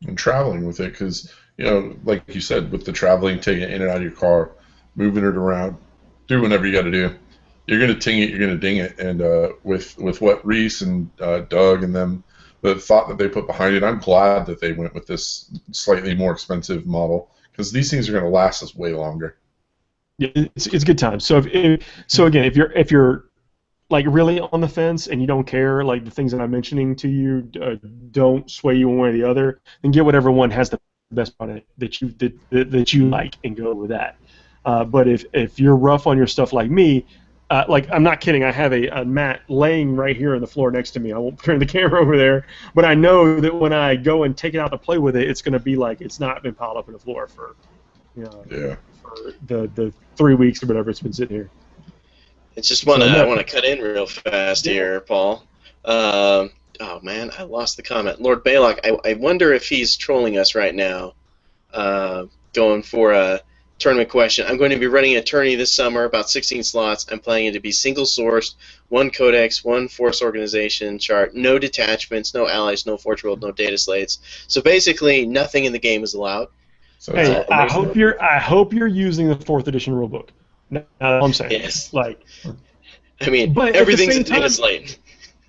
And traveling with it, because, you know, like you said, with the traveling, taking it in and out of your car, moving it around, do whatever you got to do. You're going to ting it, you're going to ding it. And with what Reese and Doug and them, the thought that they put behind it, I'm glad that they went with this slightly more expensive model, because these things are going to last us way longer. Yeah, it's a good time. So if you're like really on the fence and you don't care, like the things that I'm mentioning to you don't sway you one way or the other, then get whatever one has the best product that you like and go with that. But if you're rough on your stuff like me, like I'm not kidding, I have a mat laying right here on the floor next to me. I won't turn the camera over there, but I know that when I go and take it out to play with it, it's going to be like it's not been piled up on the floor for, for the 3 weeks or whatever it's been sitting here. It's just I want to cut in real fast here, Paul. Oh man, I lost the comment. Lord Balok, I wonder if he's trolling us right now, going for a tournament question. I'm going to be running a tourney this summer, about 16 slots. I'm planning it to be single-sourced, one codex, one force organization chart, no detachments, no allies, no forge world, no data slates. So basically, nothing in the game is allowed. So hey, I hope you're using the 4th edition rulebook. That's all I'm saying. Yes. Like, I mean, but everything's in data slate.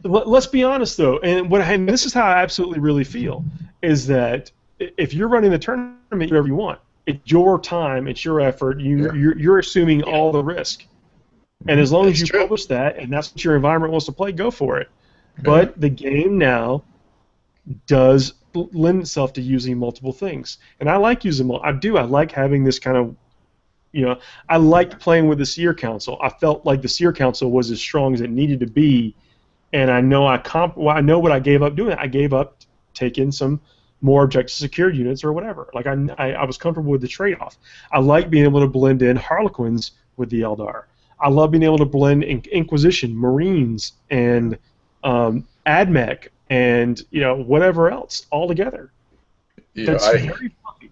Let's be honest, though, and this is how I absolutely really feel, is that if you're running the tournament, whatever you want, it's your time, it's your effort. You're assuming all the risk, and as long as you publish that, and that's what your environment wants to play, go for it. Okay. But the game now does lend itself to using multiple things, and I like using them. I like having this kind of, I liked playing with the Seer Council. I felt like the Seer Council was as strong as it needed to be, and I know I know what I gave up doing. I gave up taking some more objective secured units or whatever. Like I was comfortable with the trade-off. I like being able to blend in Harlequins with the Eldar. I love being able to blend Inquisition, Marines, and AdMech, and whatever else all together. That's very fluffy.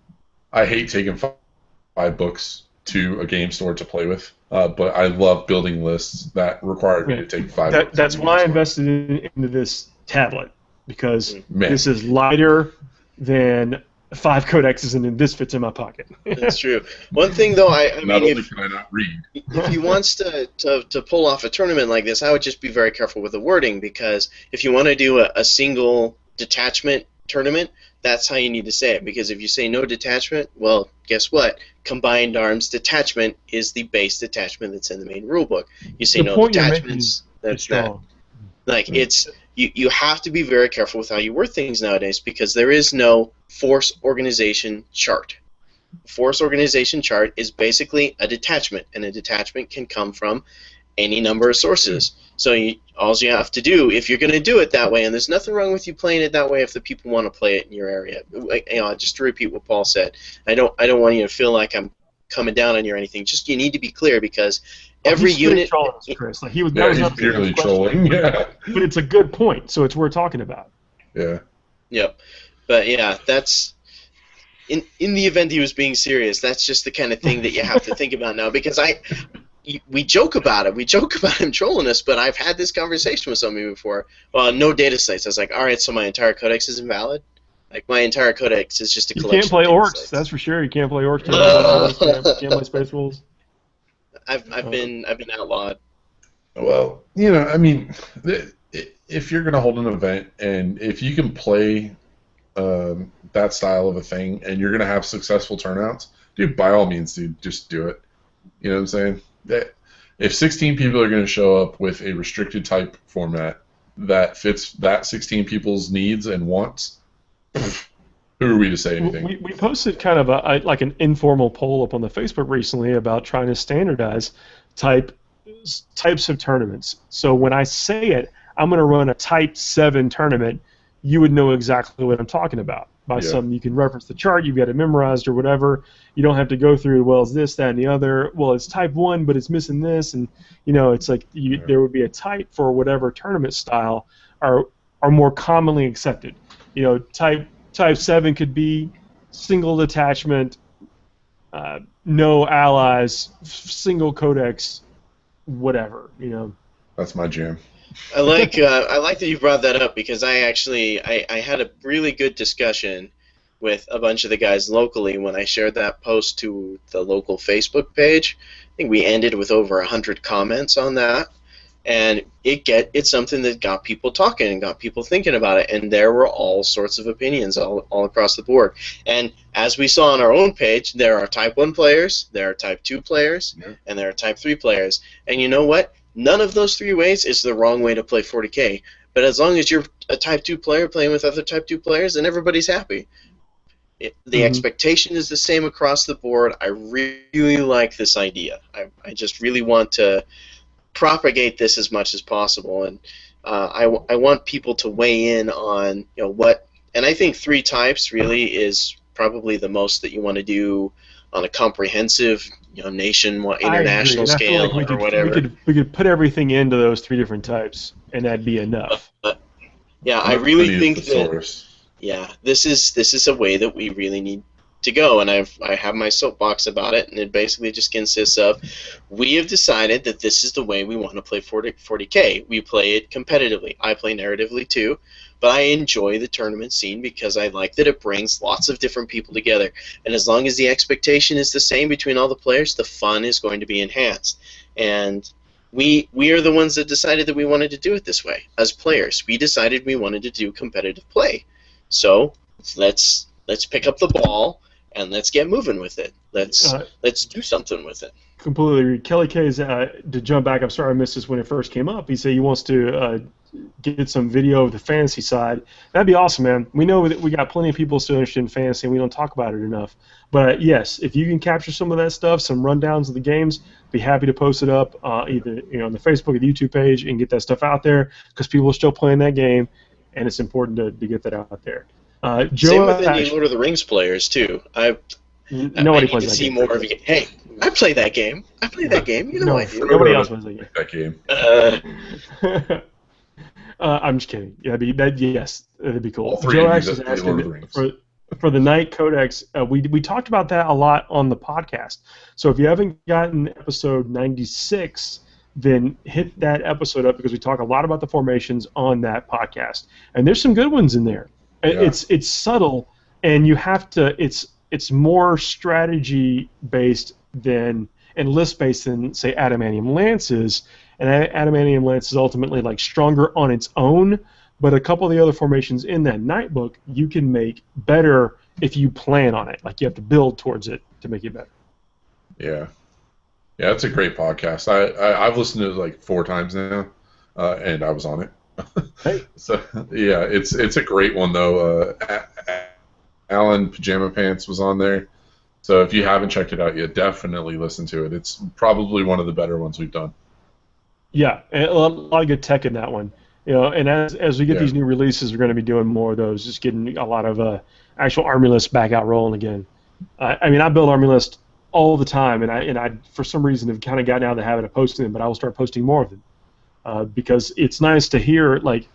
I hate taking 5 books to a game store to play with, but I love building lists that require me to take 5 books. That's why I invested into this tablet, because this is lighter than 5 codexes, and this fits in my pocket. That's true. One thing, though, I mean, only can I not read. If he wants to pull off a tournament like this, I would just be very careful with the wording, because if you want to do a single detachment tournament, that's how you need to say it. Because if you say no detachment, well, guess what? Combined arms detachment is the base detachment that's in the main rulebook. You say no detachments, that's that. Like, it's you have to be very careful with how you word things nowadays, because there is no force organization chart. Force organization chart is basically a detachment, and a detachment can come from any number of sources. So all you have to do, if you're going to do it that way, and there's nothing wrong with you playing it that way if the people want to play it in your area. Just to repeat what Paul said, I don't want you to feel like I'm coming down on you or anything. Just you need to be clear, because every unit. Chris. Like, he's purely trolling. Yeah. But it's a good point, so it's worth talking about. Yeah. Yep. But yeah, that's in the event he was being serious. That's just the kind of thing that you have to think about now, because we joke about it. We joke about him trolling us, but I've had this conversation with somebody before. Well, no data sites. I was like, all right, so my entire codex is invalid? Like, my entire codex is just a collection. You can't play of orcs, sites. that's for sure. You can't play orcs. Can't play space rules. I've been outlawed. Well, I mean, if you're going to hold an event, and if you can play that style of a thing, and you're going to have successful turnouts, dude, by all means, dude, just do it. You know what I'm saying? If 16 people are going to show up with a restricted type format that fits that 16 people's needs and wants, who are we to say anything? We posted kind of like an informal poll up on the Facebook recently about trying to standardize types of tournaments. So when I say it, I'm going to run a Type 7 tournament, you would know exactly what I'm talking about. You can reference the chart, you've got it memorized or whatever. You don't have to go through, well, it's this, that, and the other. Well, it's Type 1, but it's missing this. And, it's like there would be a type for whatever tournament style are more commonly accepted. Type 7 could be single detachment, no allies, single codex, whatever. That's my jam. I like that you brought that up, because I had a really good discussion with a bunch of the guys locally when I shared that post to the local Facebook page. I think we ended with over 100 comments on that, and it's something that got people talking and got people thinking about it, and there were all sorts of opinions all across the board. And as we saw on our own page, there are Type 1 players, there are Type 2 players, and there are Type 3 players. And you know what? None of those 3 ways is the wrong way to play 40K. But as long as you're a Type 2 player playing with other Type 2 players, then everybody's happy. The expectation is the same across the board. I really like this idea. I just really want to propagate this as much as possible, and I want people to weigh in on what. And I think 3 types really is probably the most that you want to do on a comprehensive, nationwide, international scale, like or whatever. We could put everything into those 3 different types, and that'd be enough. I really think that. Yeah, this is a way that we really need to go, and I have my soapbox about it, and it basically just consists of, we have decided that this is the way we want to play 40K. We play it competitively. I play narratively too, but I enjoy the tournament scene because I like that it brings lots of different people together, and as long as the expectation is the same between all the players, the fun is going to be enhanced. And we are the ones that decided that we wanted to do it this way. As players, we decided we wanted to do competitive play. So let's pick up the ball and let's get moving with it. Let's do something with it. Completely agree. Kelly K's, to jump back, I'm sorry I missed this when it first came up. He said he wants to get some video of the fantasy side. That'd be awesome, man. We know that we got plenty of people still interested in fantasy, and we don't talk about it enough. But yes, if you can capture some of that stuff, some rundowns of the games, be happy to post it up either on the Facebook or the YouTube page and get that stuff out there, because people are still playing that game, and it's important to get that out there. Same with any Lord of the Rings players too. Nobody plays that game. See more of you. Hey, I play that game. I play that game. I do. Nobody else plays that game. I'm just kidding. Yeah, that'd be cool. All 3 Joe of Ash you is that play Lord of the asking Rings. for the Knight Codex, we talked about that a lot on the podcast. So if you haven't gotten episode 96, then hit that episode up because we talk a lot about the formations on that podcast, and there's some good ones in there. Yeah. It's subtle, and you have to. It's more strategy based and list based than say Adamantium Lance is, and Adamantium Lance is ultimately like stronger on its own. But a couple of the other formations in that Knight book you can make better if you plan on it. Like you have to build towards it to make it better. Yeah. Yeah, it's a great podcast. I've listened to it like 4 times now, and I was on it. Hey. So yeah, it's a great one though. Alan Pajama Pants was on there, so if you haven't checked it out yet, definitely listen to it. It's probably one of the better ones we've done. Yeah, and a lot of good tech in that one. You know, and as we get these new releases, we're going to be doing more of those. Just getting a lot of actual army lists back out rolling again. I mean, I build army lists all the time, and I for some reason have kind of gotten out of the habit of posting them, but I will start posting more of them because it's nice to hear like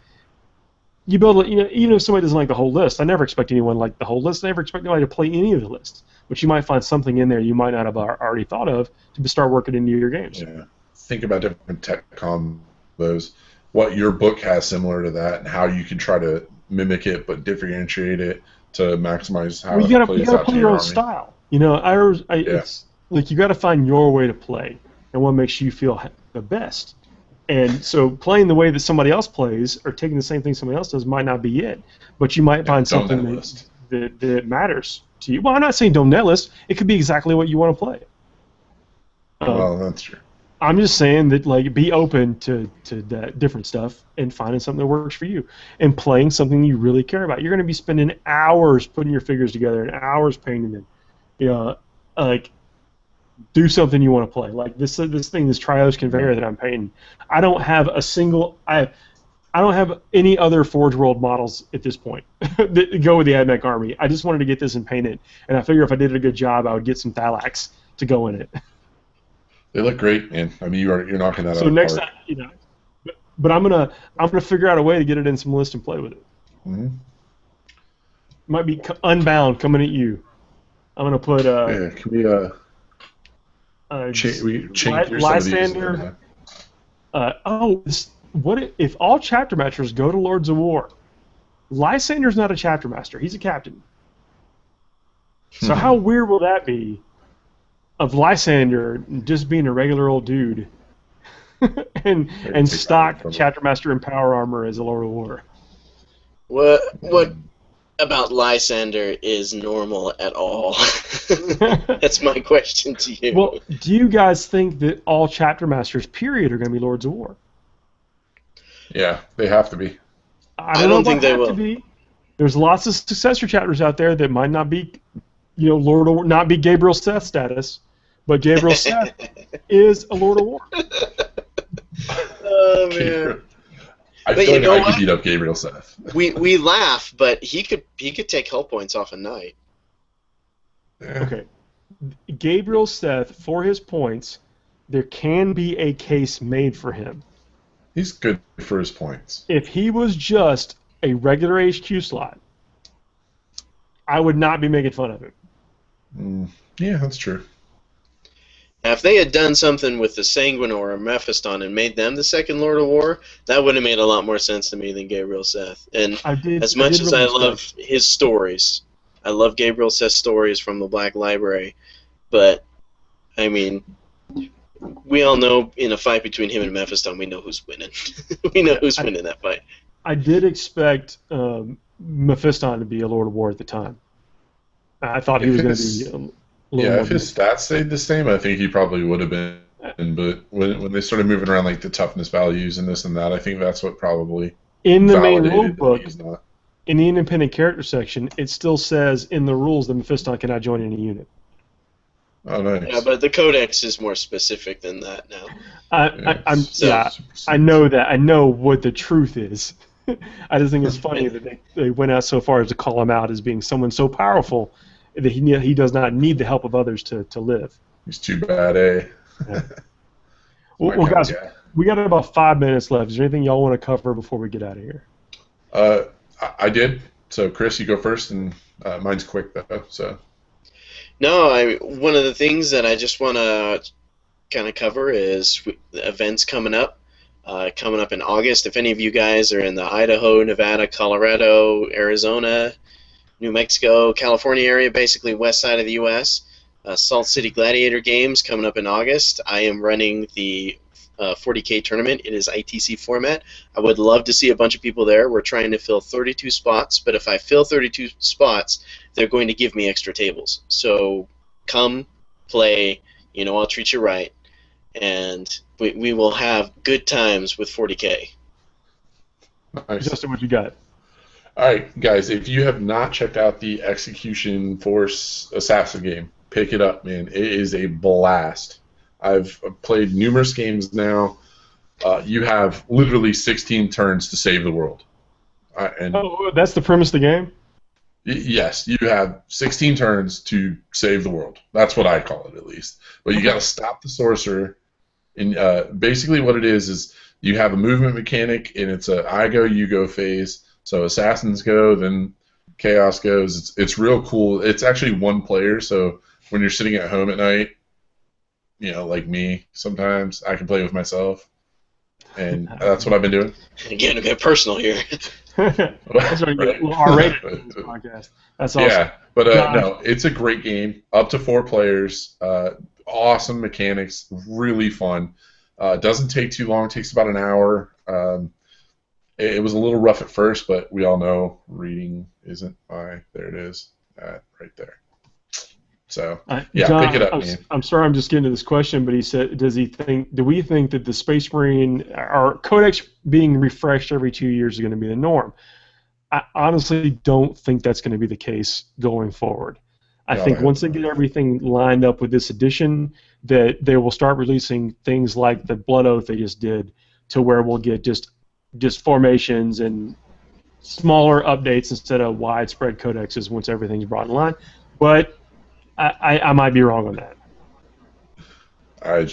you build. You know, even if somebody doesn't like the whole list, I never expect anyone to like the whole list. I never expect anybody to play any of the lists, but you might find something in there you might not have already thought of to start working into your games. Yeah, think about different tech combos. What your book has similar to that, and how you can try to mimic it but differentiate it to maximize how you it plays gotta out play to your your own army. style. You know, it's like you got to find your way to play and what makes you feel the best. And so playing the way that somebody else plays or taking the same thing somebody else does might not be it, but you might find something that matters to you. Well, I'm not saying don't net list. It could be exactly what you want to play. Well, that's true. I'm just saying that like be open to that different stuff and finding something that works for you and playing something you really care about. You're going to be spending hours putting your figures together and hours painting them. You know, like do something you want to play. Like this Trios conveyor that I'm painting. I don't have I don't have any other Forge World models at this point that go with the AdMech army. I just wanted to get this and paint it, and I figure if I did a good job, I would get some Thalax to go in it. They look great, man. I mean, you're knocking that out. So next time, you know, but I'm gonna figure out a way to get it in some list and play with it. Mm-hmm. Might be Unbound coming at you. I'm gonna put yeah, can we change Lysander. What if all chapter masters go to Lords of War? Lysander's not a chapter master; he's a captain. So how weird will that be? Of Lysander just being a regular old dude, and stock chapter master in power armor as a Lord of War. What about Lysander is normal at all? That's my question to you. Well, do you guys think that all chapter masters, period, are going to be Lords of War? Yeah, they have to be. I don't think they will. Be. There's lots of successor chapters out there that might not be, you know, Lord of War, not be Gabriel Seth status, but Gabriel Seth is a Lord of War. Oh man. I feel like I could beat up Gabriel Seth. We laugh, but he could take hull points off a Knight. Yeah. Okay. Gabriel Seth, for his points, there can be a case made for him. He's good for his points. If he was just a regular HQ slot, I would not be making fun of him. Yeah, that's true. Now, if they had done something with the Sanguinor or Mephiston and made them the second Lord of War, that would have made a lot more sense to me than Gabriel Seth. And as much as I love his stories, I love Gabriel Seth's stories from the Black Library, but, I mean, we all know in a fight between him and Mephiston, we know who's winning. We know who's winning that fight. I did expect Mephiston to be a Lord of War at the time. I thought he was going to be... if his stats stayed the same, I think he probably would have been. But when they started moving around like the toughness values and this and that, I think that's what probably in the main rule book, in the independent character section, it still says in the rules that Mephiston cannot join any unit. Oh, nice. Yeah, but the codex is more specific than that now. I know that. I know what the truth is. I just think it's funny that they went out so far as to call him out as being someone so powerful that he does not need the help of others to live. He's too bad, eh? Yeah. Well, guys, we got about 5 minutes left. Is there anything y'all want to cover before we get out of here? I did. So, Chris, you go first, and Mine's quick though, so. No, one of the things that I just want to kind of cover is the events coming up in August. If any of you guys are in the Idaho, Nevada, Colorado, Arizona, New Mexico, California area, basically west side of the U.S., Salt City Gladiator Games coming up in August. I am running the 40K tournament. It is ITC format. I would love to see a bunch of people there. We're trying to fill 32 spots, but if I fill 32 spots, they're going to give me extra tables. So come, play, I'll treat you right, and we will have good times with 40K. Nice. Justin, what you got? All right, guys, if you have not checked out the Execution Force Assassin game, pick it up, man. It is a blast. I've played numerous games now. You have literally 16 turns to save the world. Oh, that's the premise of the game? Yes, you have 16 turns to save the world. That's what I call it, at least. But you got to stop the sorcerer. And basically what it is you have a movement mechanic, and it's a I go, you go phase. So assassins go, then chaos goes. It's real cool. It's actually one player, so when you're sitting at home at night, like me, sometimes I can play with myself, and that's what I've been doing. Getting a bit personal here. That's right. R-rated podcast. That's awesome. Yeah, but no, it's a great game. Up to 4 players. Awesome mechanics. Really fun. Doesn't take too long. Takes about an hour. It was a little rough at first, but we all know reading isn't there it is, right there. So, yeah, John, pick it up, man. I'm sorry I'm just getting to this question, but he said, do we think that the Space Marine, our codex being refreshed every 2 years is going to be the norm? I honestly don't think that's going to be the case going forward. I think once they get everything lined up with this edition, that they will start releasing things like the Blood Oath they just did, to where we'll get just formations and smaller updates instead of widespread codexes once everything's brought in line. But I might be wrong on that. I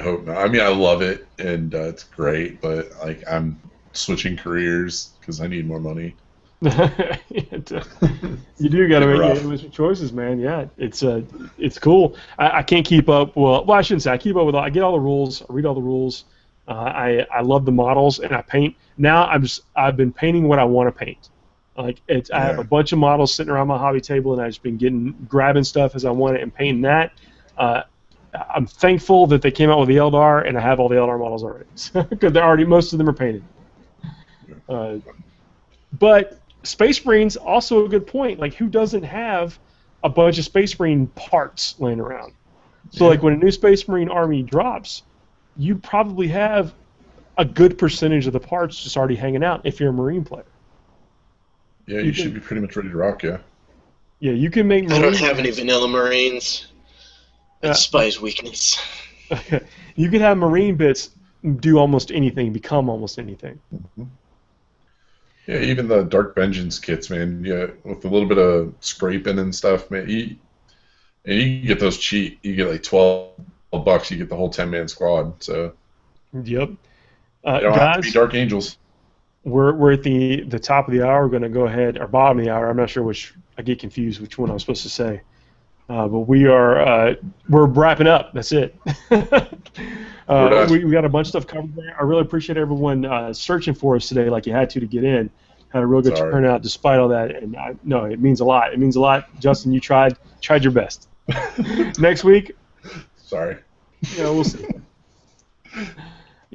hope not. I mean, I love it, and it's great, but I'm switching careers because I need more money. You do got to make some choices, man. Yeah, it's cool. I can't keep up. Well, I shouldn't say I keep up with all. I get all the rules. I read all the rules. I love the models, and I paint. Now I've been painting what I want to paint. I have a bunch of models sitting around my hobby table, and I've just been grabbing stuff as I want it and painting that. I'm thankful that they came out with the Eldar, and I have all the Eldar models already, because most of them are painted. But Space Marines, also a good point. Who doesn't have a bunch of Space Marine parts laying around? So, when a new Space Marine army drops, you probably have a good percentage of the parts just already hanging out if you're a Marine player. Yeah, you should be pretty much ready to rock, yeah. Yeah, you can make Marines. I don't have any vanilla Marines. It's Spy's weakness. You can have Marine bits do almost anything, become almost anything. Mm-hmm. Yeah, even the Dark Vengeance kits, man. Yeah, with a little bit of scraping and stuff, man. You can get those cheap. You get $12. You get the whole 10-man squad. So. Yep. You don't have to be Dark Angels. We're at the top of the hour. We're going to go ahead, or bottom of the hour. I'm not sure which. I get confused which one I was supposed to say. But we're wrapping up. That's it. We got a bunch of stuff covered there. I really appreciate everyone searching for us today, like you had to get in. Had a real good turnout despite all that, and no, it means a lot. It means a lot. Justin, you tried your best. Next week. Sorry. We'll see.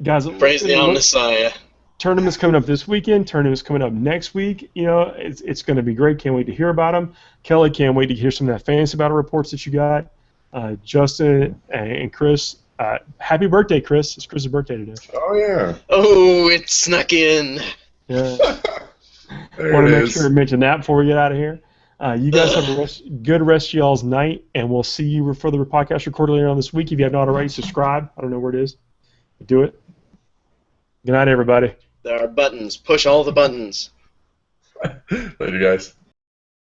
Guys, praise the Messiah. Tournament's coming up this weekend. Tournament's coming up next week. It's going to be great. Can't wait to hear about them. Kelly, can't wait to hear some of that fantasy battle reports that you got. Justin and Chris, happy birthday, Chris. It's Chris's birthday today. Oh, yeah. Oh, it snuck in. Yeah. Want to make sure to mention that before we get out of here. You guys have a good rest of y'all's night, and we'll see you for the podcast recorded later on this week. If you have not already, subscribe. I don't know where it is. Do it. Good night, everybody. There are buttons. Push all the buttons. Later, guys.